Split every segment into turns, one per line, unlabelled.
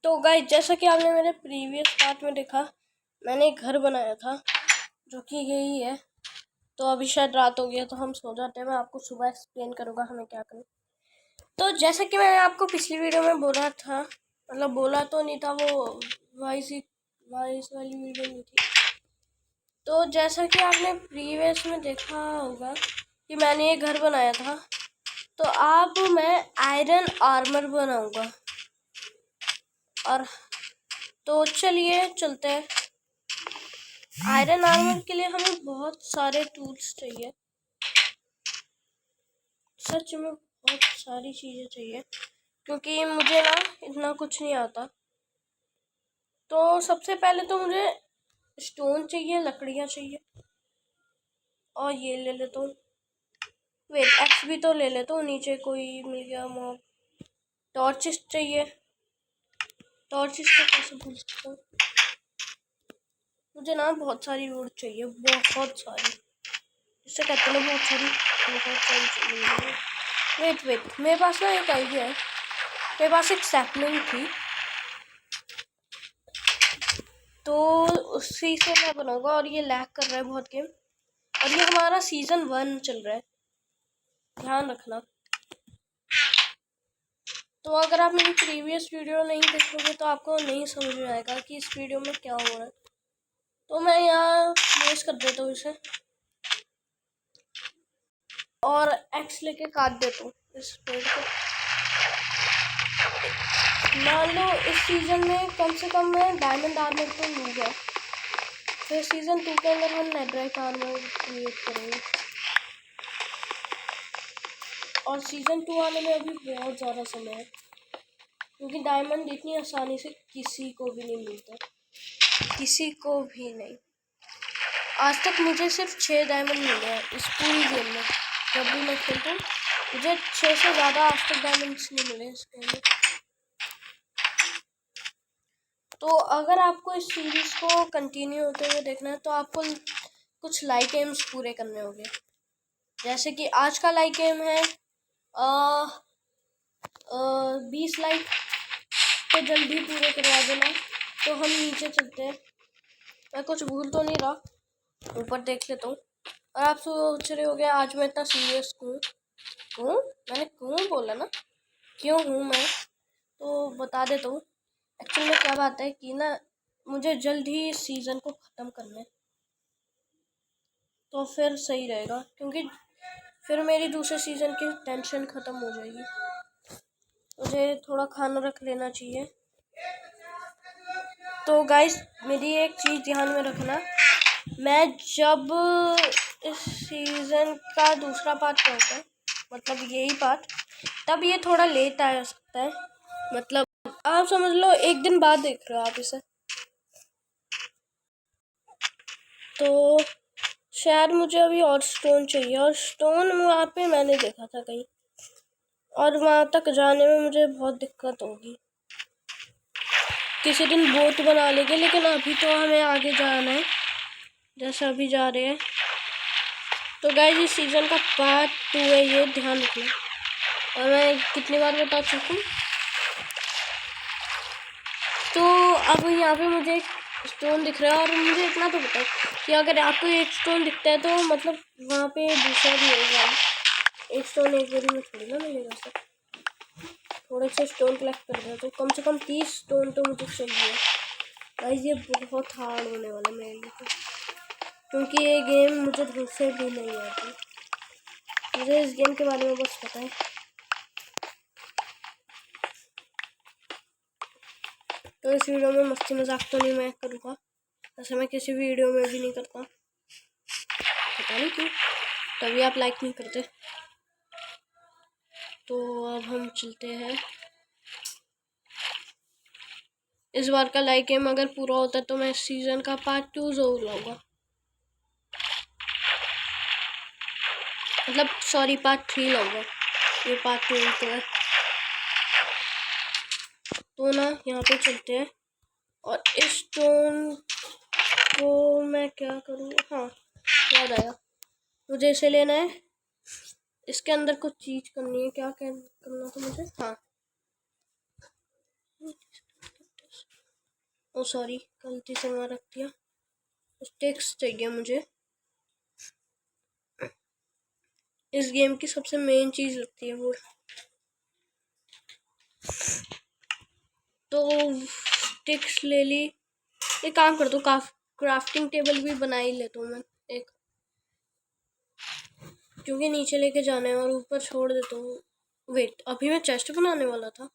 तो गाइस जैसा कि आपने मेरे प्रीवियस पार्ट में देखा, मैंने एक घर बनाया था जो कि यही है। तो अभी शायद रात हो गया तो हम सो जाते हैं। मैं आपको सुबह एक्सप्लेन करूँगा हमें क्या करना। तो जैसा कि मैंने आपको पिछली वीडियो में बोला था, मतलब बोला तो नहीं था, वो वॉइस वाली वीडियो नहीं थी। तो जैसा कि आपने प्रीवियस में देखा होगा कि मैंने ये घर बनाया था, तो अब मैं आयरन आर्मर बनाऊंगा। और तो चलिए चलते हैं। आयरन आर्मर के लिए हमें बहुत सारे टूल्स चाहिए, सच में बहुत सारी चीज़ें चाहिए, क्योंकि मुझे ना इतना कुछ नहीं आता। तो सबसे पहले तो मुझे स्टोन चाहिए, लकड़ियाँ चाहिए, और ये ले लेता हूँ। वेट, एक्स भी तो ले लेता हूँ, नीचे कोई मिल गया मॉब। टॉर्चेस चाहिए, टॉर्चेस को कैसे भूल सकता हूँ। मुझे ना बहुत सारी वुड चाहिए, बहुत सारी, इससे कहते हैं बहुत सारी चाहिए। वेट, मेरे पास ना एक आइडिया है। मेरे पास एक सैपलिंग थी, तो उसी से मैं बनाऊंगा। और ये लैग कर रहा है बहुत गेम, और ये हमारा सीजन 1 चल रहा है, ध्यान रखना। तो अगर आप मेरी प्रीवियस वीडियो नहीं देखोगे तो आपको नहीं समझ में आएगा कि इस वीडियो में क्या हो रहा है। तो मैं यहाँ बेस कर देता हूँ इसे, और एक्स लेके काट देता हूँ इस पेड़ को। मान लो इस सीजन में कम से कम मैं डायमंड आर्मर तो लूँगा, फिर सीजन 2 के अंदर हम नेटराइट आर्मर क्रिएट करेंगे। और सीजन 2 आने में अभी बहुत ज़्यादा समय है, क्योंकि डायमंड इतनी आसानी से किसी को भी नहीं मिलता, किसी को भी नहीं। आज तक मुझे सिर्फ 6 डायमंड मिले हैं इस पूरी गेम में। जब भी मैं खेलता हूँ मुझे 6 से ज़्यादा आज तक डायमंड्स नहीं मिले इस गेम में। तो अगर आपको इस सीरीज को कंटिन्यू होते हुए देखना है तो आपको कुछ लाइक एम्स पूरे करने होंगे। जैसे कि आज का लाइक एम है 20 लाइक, तो जल्दी पूरे करवा देना। तो हम नीचे चलते हैं, मैं कुछ भूल तो नहीं रहा, ऊपर देख लेता हूँ। और आप सोच रहे होगे आज मैं इतना सीरियस क्यों मैंने क्यों बोला ना, क्यों हूँ मैं, तो बता देता हूँ। एक्चुअली में क्या बात है कि ना मुझे जल्द ही इस सीज़न को ख़त्म करना है, तो फिर सही रहेगा, क्योंकि फिर मेरी दूसरे सीज़न की टेंशन ख़त्म हो जाएगी। मुझे थोड़ा खाना रख लेना चाहिए। तो गाइस मेरी एक चीज़ ध्यान में रखना, मैं जब इस सीज़न का दूसरा पार्ट होता है, मतलब यही पार्ट, तब ये थोड़ा लेट आ सकता है। मतलब आप समझ लो 1 दिन बाद देख रहे हो आप इसे, तो शायद मुझे अभी और स्टोन चाहिए। और स्टोन वहाँ पे मैंने देखा था कहीं, और वहाँ तक जाने में मुझे बहुत दिक्कत होगी। किसी दिन बोट बना लेंगे, लेकिन अभी तो हमें आगे जाना है, जैसे अभी जा रहे हैं। तो गाइस इस सीज़न का पार्ट 2 है, ये ध्यान रखना। और मैं कितनी बार बता चुका हूँ। तो अब यहाँ पे मुझे एक स्टोन दिख रहा है, और मुझे इतना तो पता है कि अगर आपको एक स्टोन दिखता है तो मतलब वहाँ पे दूसरा भी होगा। एक स्टोन एक बारी में थोड़ी ना मिलेगा सर। थोड़े से स्टोन कलेक्ट कर रहे तो कम से कम 30 स्टोन तो मुझे चाहिए। गाइस ये बहुत हार्ड होने वाला है मेरे लिए, क्योंकि ये गेम मुझे ढंग से भी नहीं आती। मुझे इस गेम के बारे में बस पता है। तो इस वीडियो में मस्ती मजाक तो नहीं मैं करूँगा, ऐसे मैं किसी वीडियो में भी नहीं करता, पता नहीं क्यों, तभी आप लाइक नहीं करते। तो अब हम चलते हैं। इस बार का लाइक गेम अगर पूरा होता है तो मैं इस सीज़न का पार्ट 2 ज़रूर लाऊंगा, मतलब सॉरी पार्ट 3 लाऊंगा, ये पार्ट 2 तो है। तो ना यहाँ पे चलते हैं, और इस स्टोन को मैं क्या करूँ, हाँ याद आया, मुझे इसे लेना है। इसके अंदर कुछ चीज़ करनी है, क्या करना था मुझे, हाँ ओ सॉरी, गलती से वहाँ रख दिया। स्टिक्स चाहिए मुझे। इस गेम की सबसे मेन चीज़ लगती है वो। तो स्टिक्स ले ली। एक काम कर दो, क्राफ्टिंग टेबल भी बना ही लेता हूँ मैं एक, क्योंकि नीचे लेके जाना है और ऊपर छोड़ देता हूँ। वेट, अभी मैं चेस्ट बनाने वाला था,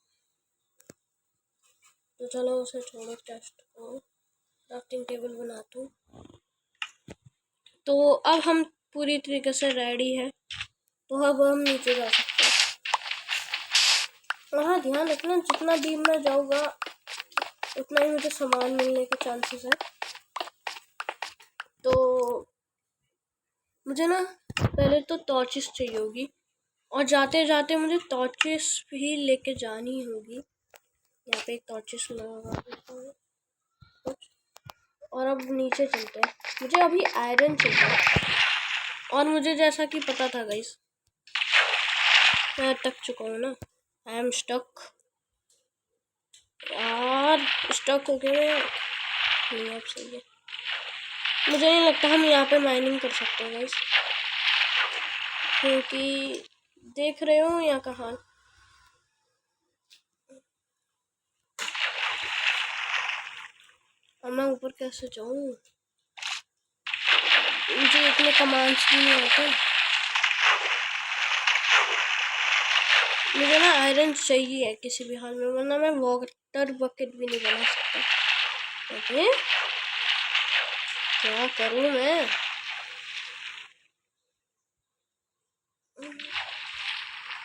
तो चलो उसे छोड़ो, चेस्ट को क्राफ्टिंग टेबल बनाता हूँ। तो अब हम पूरी तरीके से रेडी है, तो अब हम नीचे जा सकते हैं। और हाँ, ध्यान रखना जितना डीप में जाऊँगा उतना ही मुझे सामान मिलने के चांसेस है। तो मुझे ना पहले तो टॉर्चेस चाहिए होगी, और जाते जाते मुझे टॉर्चेस भी लेके जानी होगी। यहाँ पे एक टॉर्चेस लगा देता हूँ कुछ। और अब नीचे चलते हैं। मुझे अभी आयरन चाहिए, और मुझे जैसा कि पता था गाइस, मैं अटक चुका हूँ ना। आई एम स्टक यार, स्टक हो गया। नहीं, अब सही है। मुझे नहीं लगता हम यहाँ पे माइनिंग कर सकते हैं गाइस, क्योंकि देख रहे हो यहाँ का हाल। अब मैं ऊपर कैसे जाऊँ? मुझे इतने कमांड्स भी नहीं आते। मुझे ना आयरन चाहिए किसी भी हाल में, वरना मैं वाटर बकेट भी नहीं बना सकता। ओके, क्या करूँ मैं?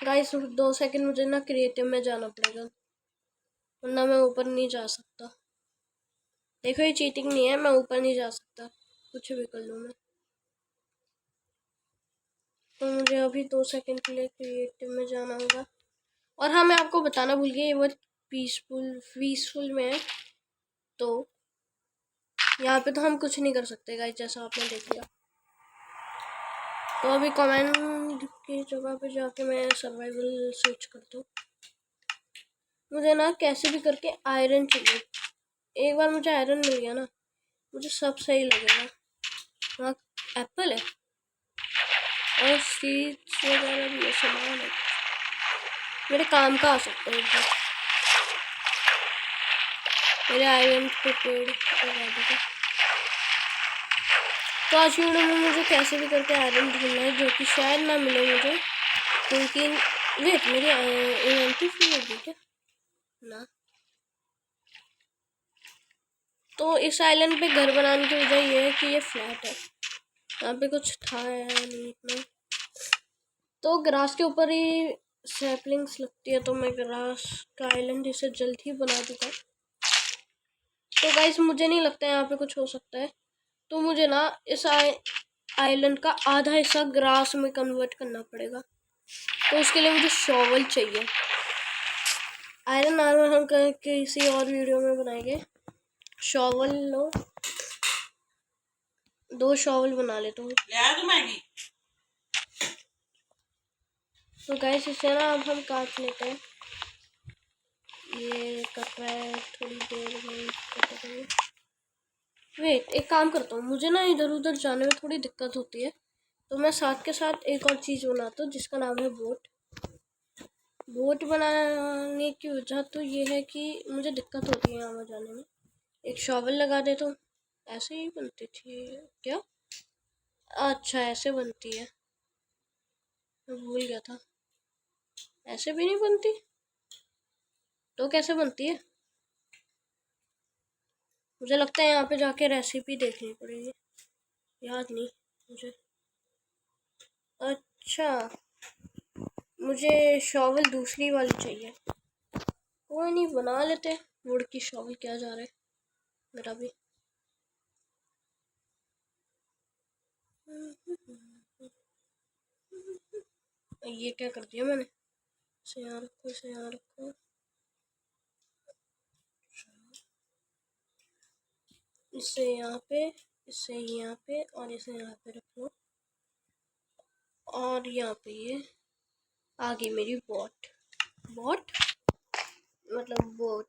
गाइस 2 सेकंड, मुझे ना क्रिएटिव में जाना पड़ेगा, वरना मैं ऊपर नहीं जा सकता। देखो ये चीटिंग नहीं है, मैं ऊपर नहीं जा सकता, कुछ भी कर लूँ मैं। तो मुझे अभी 2 सेकंड के लिए क्रिएटिव में जाना होगा। और हाँ, मैं आपको बताना भूल गया, ये वर्ड पीसफुल में है, तो यहाँ पे तो हम कुछ नहीं कर सकते गाइस, जैसा आपने देख लिया। तो अभी कमेंट की जगह पे जाके मैं सर्वाइवल स्विच करता हूँ। मुझे ना कैसे भी करके आयरन चाहिए। एक बार मुझे आयरन मिल गया ना, मुझे सब सही लगेगा। वहाँ एप्पल है और सीड्स वगैरह भी है, सामान है, मेरे काम का आ सकता है एकदम। मेरे आयरन पे पेड़ लगा देगा। तो आज की वीडियो में मुझे कैसे भी करके आयरन ढूंढना है, जो कि शायद ना मिले मुझे, क्योंकि वेट, मेरी इन्वेंटरी फुल होगी क्या ना। तो इस आइलैंड पे घर बनाने की वजह ये है कि ये फ्लैट है, यहाँ पे कुछ था नहीं इतना। तो ग्रास के ऊपर ही सैपलिंग्स लगती है, तो मैं ग्रास का आइलैंड इसे जल्द ही बना दूंगा। तो गाइस मुझे नहीं लगता यहाँ पे कुछ हो सकता है, तो मुझे ना इस आइलैंड का आधा हिस्सा ग्रास में कन्वर्ट करना पड़ेगा। तो उसके लिए मुझे शॉवल चाहिए। आयरन आर्मर हम किसी और वीडियो में बनाएंगे। शॉवल लो, 2 शॉवल बना लेता हूँ। तो गाइस इसे ना अब हम काट लेते हैं। ये कट रहा है, थोड़ी देर में कटेगा। वेट, एक काम करता हूँ, मुझे ना इधर उधर जाने में थोड़ी दिक्कत होती है, तो मैं साथ के साथ एक और चीज़ बनाता हूँ जिसका नाम है बोट। बोट बनाने की वजह तो ये है कि मुझे दिक्कत होती है यहाँ जाने में। एक शॉवल लगा देता हूँ। ऐसे ही बनती थी क्या? अच्छा, ऐसे बनती है, मैं भूल गया था। ऐसे भी नहीं बनती, तो कैसे बनती है? मुझे लगता है यहाँ पे जाके रेसिपी देखनी पड़ेगी, याद नहीं मुझे। अच्छा, मुझे शॉवल दूसरी वाली चाहिए। कोई नहीं, बना लेते। वुड की शॉवल क्या जा रहा है मेरा भी। ये क्या कर दिया मैंने? इसे यहाँ रखो, इसे यहाँ रखो, इसे यहाँ पे, इसे यहाँ पे, और इसे यहाँ पे रख लो। और यहाँ पे ये आ गई मेरी बोट मतलब बोट।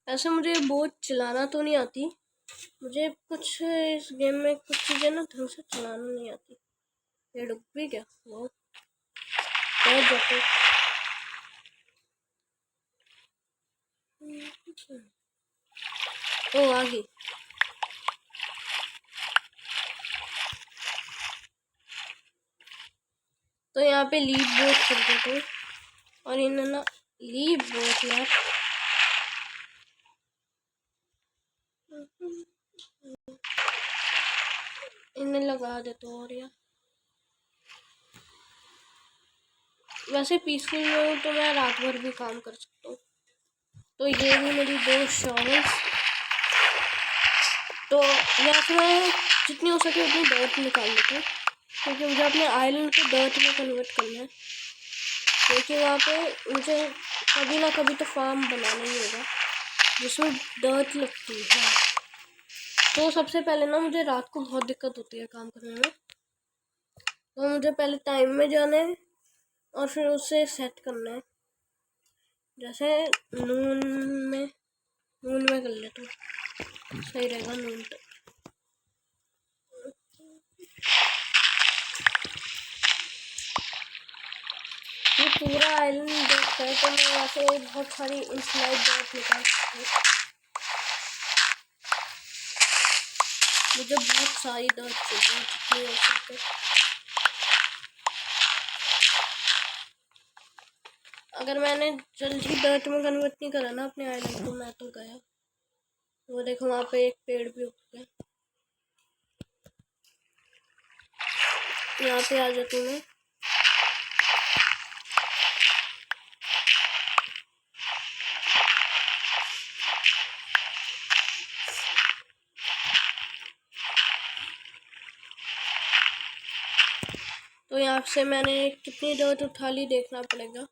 ऐसे मुझे बोट चलाना तो नहीं आती, मुझे कुछ इस गेम में कुछ चीज़ें ना ढंग से चलाना नहीं आती। ये डूब भी क्या वो जाते। ओ आ गई। तो यहाँ पे लीड बोट कर देते और इन्हें ना लीड बोट यार इन्हें लगा देते और यार वैसे पीसफुल में हूँ तो मैं रात भर भी काम कर सकता हूँ। तो ये भी मेरी 2 शॉवल्स। तो यहाँ से मैं जितनी हो सके उतनी डर्ट निकाल लेता हूँ, क्योंकि मुझे अपने आइलैंड को डर्ट में कन्वर्ट करना है। क्योंकि वहाँ पे मुझे कभी ना कभी तो फार्म बनाना ही होगा जिसमें डर्ट लगती है। तो सबसे पहले ना मुझे रात को बहुत दिक्कत होती है काम करने में, तो मुझे पहले टाइम में जाना है और फिर उसे सेट करना है। जैसे नून में कर लेता हूँ, सही रहेगा नून तक। ये पूरा आइलैंड देखता है तो मैं यहाँ से बहुत सारी इंस्लाइड डॉट निकाल सकती हूँ। मुझे बहुत सारी डॉट चाहिए जितनी हो सके। अगर मैंने जल्दी डर्ट में कन्वर्ट नहीं करा ना अपने आइलैंड को, मैं तो गया। वो देखो वहाँ पे एक पेड़ भी उग गया। यहाँ पे आ जाती हूँ मैं। तो यहाँ से मैंने कितनी डर्ट उठा ली देखना पड़ेगा।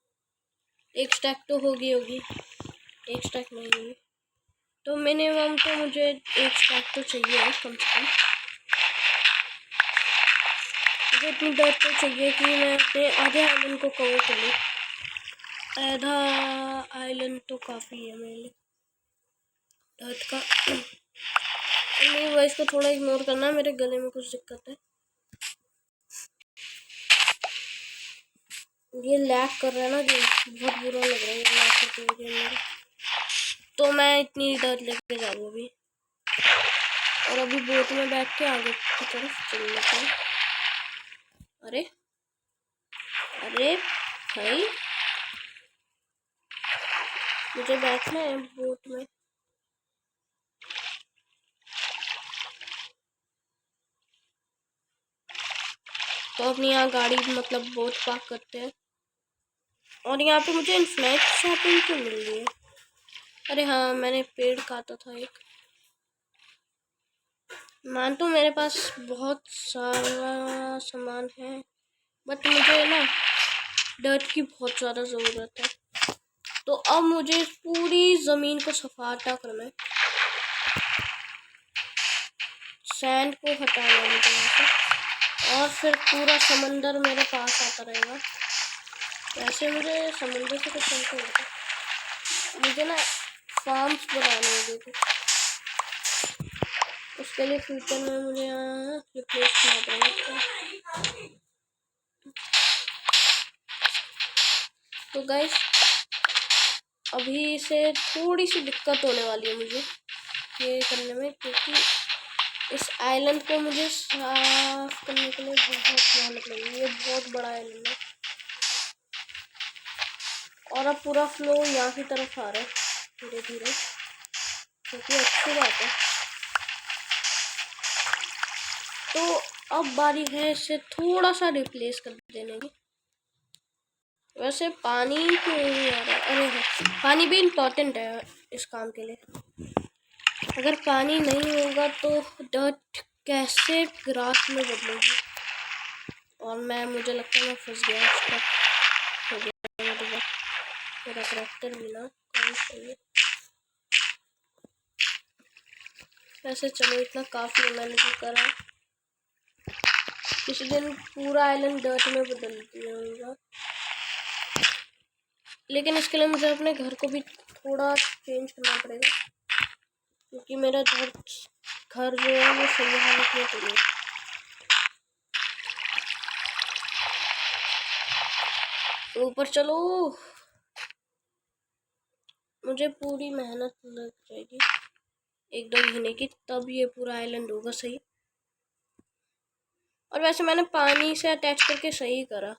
एक स्टैक तो होगी, एक स्टैक नहीं होगी तो मिनिमम तो मुझे एक स्टैक तो चाहिए कम से कम। मुझे इतनी डर्ट तो चाहिए कि मैं अपने आधे आइलैंड को कवर कर लूँ। आधा आइलैंड तो काफ़ी है मेरे लिए डर्ट का। मेरी वॉइस को थोड़ा इग्नोर करना, मेरे गले में कुछ दिक्कत है। ये लैग कर रहा है ना गेम, बहुत बुरा लग रहा है ये लैग करते हुए गेम मेरा। तो मैं इतनी डर लेके जाऊँगा अभी, और अभी बोट में बैठ के आगे की तरफ चल लेते हैं। अरे अरे भाई मुझे बैठना है बोट में। तो अपनी यहाँ गाड़ी मतलब बोट पार्क करते हैं, और यहाँ पे मुझे इन्फिनाइट शॉपिंग क्यों मिल रही है। अरे हाँ मैंने पेड़ काटा था एक। मान तो मेरे पास बहुत सारा सामान है, बट मुझे ना डर्ट की बहुत ज़्यादा ज़रूरत है। तो अब मुझे पूरी ज़मीन को सफाटा करना है, सैंड को हटाना है मुझे यहाँ से, और फिर पूरा समंदर मेरे पास आता रहेगा। वैसे मुझे समंदर से कुछ नहीं होता, मुझे ना फार्म्स बनाने होंगे कुछ। उसके लिए फ्यूचर में मुझे यहाँ रिप्लेस करना पड़ेगा। तो गाइस अभी से थोड़ी सी दिक्कत होने वाली है मुझे ये करने में, क्योंकि इस आइलैंड को मुझे साफ करने के लिए बहुत मेहनत लगेगी। ये बहुत बड़ा आइलैंड है और अब पूरा फ्लो यहाँ की तरफ आ रहा है धीरे धीरे, क्योंकि अच्छी बात है। तो अब बारी है इसे थोड़ा सा रिप्लेस कर देने की। वैसे पानी क्यों नहीं आ रहा? अरे हाँ, पानी भी इम्पोर्टेंट है इस काम के लिए। अगर पानी नहीं होगा तो डर्ट कैसे ग्रास में बदलेगी, और मुझे लगता है मैं फंस गया। हो गया मेरा करैक्टर भी ना कौन चाहिए। वैसे चलो इतना काफ़ी है, मैंने जो करा। किसी दिन पूरा आइलैंड डर्ट में बदल दिया होगा। लेकिन इसके लिए मुझे अपने घर को भी थोड़ा चेंज करना पड़ेगा, क्योंकि मेरा घर जो है वो सही हालत में तो नहीं। ऊपर चलो, मुझे पूरी मेहनत लग जाएगी 1-2 महीने की, तब ये पूरा आइलैंड होगा सही। और वैसे मैंने पानी से अटैच करके सही करा।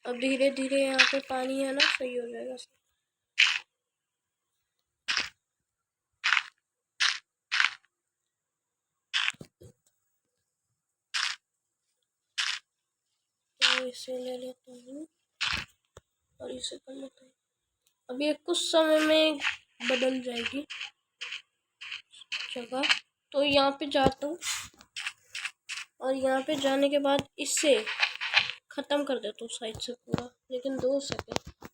अब धीरे धीरे यहाँ पे पानी है ना, सही हो जाएगा। तो इसे ले लेता हूँ और इसे कर लेता हूँ। अब ये कुछ समय में बदल जाएगी जगह। तो यहाँ पे जाता हूँ और यहाँ पे जाने के बाद इसे ख़त्म कर देता हूँ साइड से पूरा, लेकिन 2 सेकंड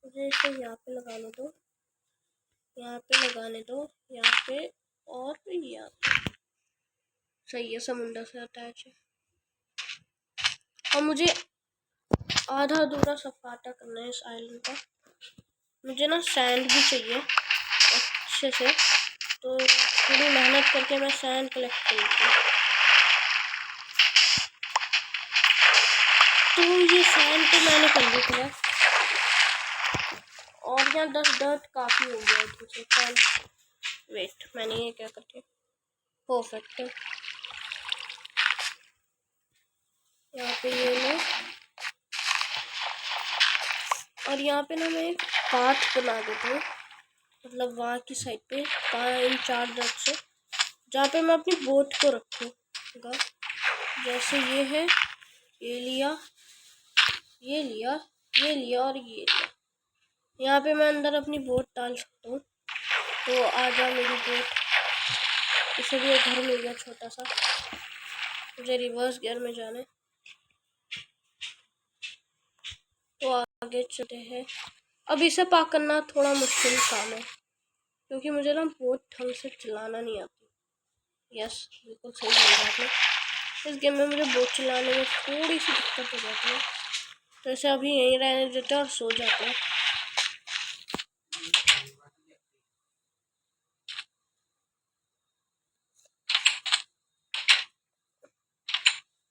मुझे इसे यहाँ पे लगाने दो, यहाँ पे लगाने दो, यहाँ पे और यहाँ पे। सही है, समुंदर से अटैच है। और मुझे आधा अधूरा सपाटा करना है इस आइलैंड का। मुझे ना सैंड भी चाहिए अच्छे से, तो थोड़ी मेहनत करके मैं सैंड कलेक्ट करती हूँ। तो ये सैंड तो मैंने कर ली थी, और यहाँ 10 डर्ट काफ़ी हो गया है मुझे। वेट, मैंने ये क्या करके परफेक्ट है। यहाँ पे ये लो, और यहाँ पे ना मैं एक पाथ बना देता हूँ, मतलब वहाँ की साइड पे इन 4 डर्ट से, जहाँ पे मैं अपनी बोट को रखूँगा। जैसे ये है, ये लिया, ये लिया, ये लिया और ये लिया। यहाँ पे मैं अंदर अपनी बोट डाल सकता हूँ। तो आ जा मेरी बोट। इसे भी एक घर मिल गया छोटा सा। मुझे रिवर्स गियर में जाना है, तो आगे चलते हैं। अब इसे पार करना थोड़ा मुश्किल काम है, क्योंकि मुझे ना बोट ढंग से चलाना नहीं आती। यस, बिल्कुल सही बोल आपने। इस गेम में मुझे बोट चलाने में थोड़ी सी दिक्कत हो जाती है, तो इसे अभी यहीं रहने देते हैं और सो जाते हैं।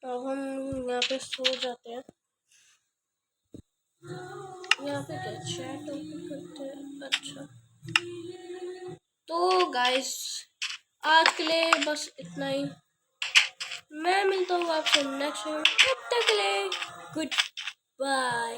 तो हम यहाँ पे सो जाते हैं। यहाँ पे क्या चैट ओपन करते हैं? अच्छा, तो गाइस आज के लिए बस इतना ही। मैं मिलता हूँ आपसे नेक्स्ट टाइम, तब तक के लिए गुड बाय।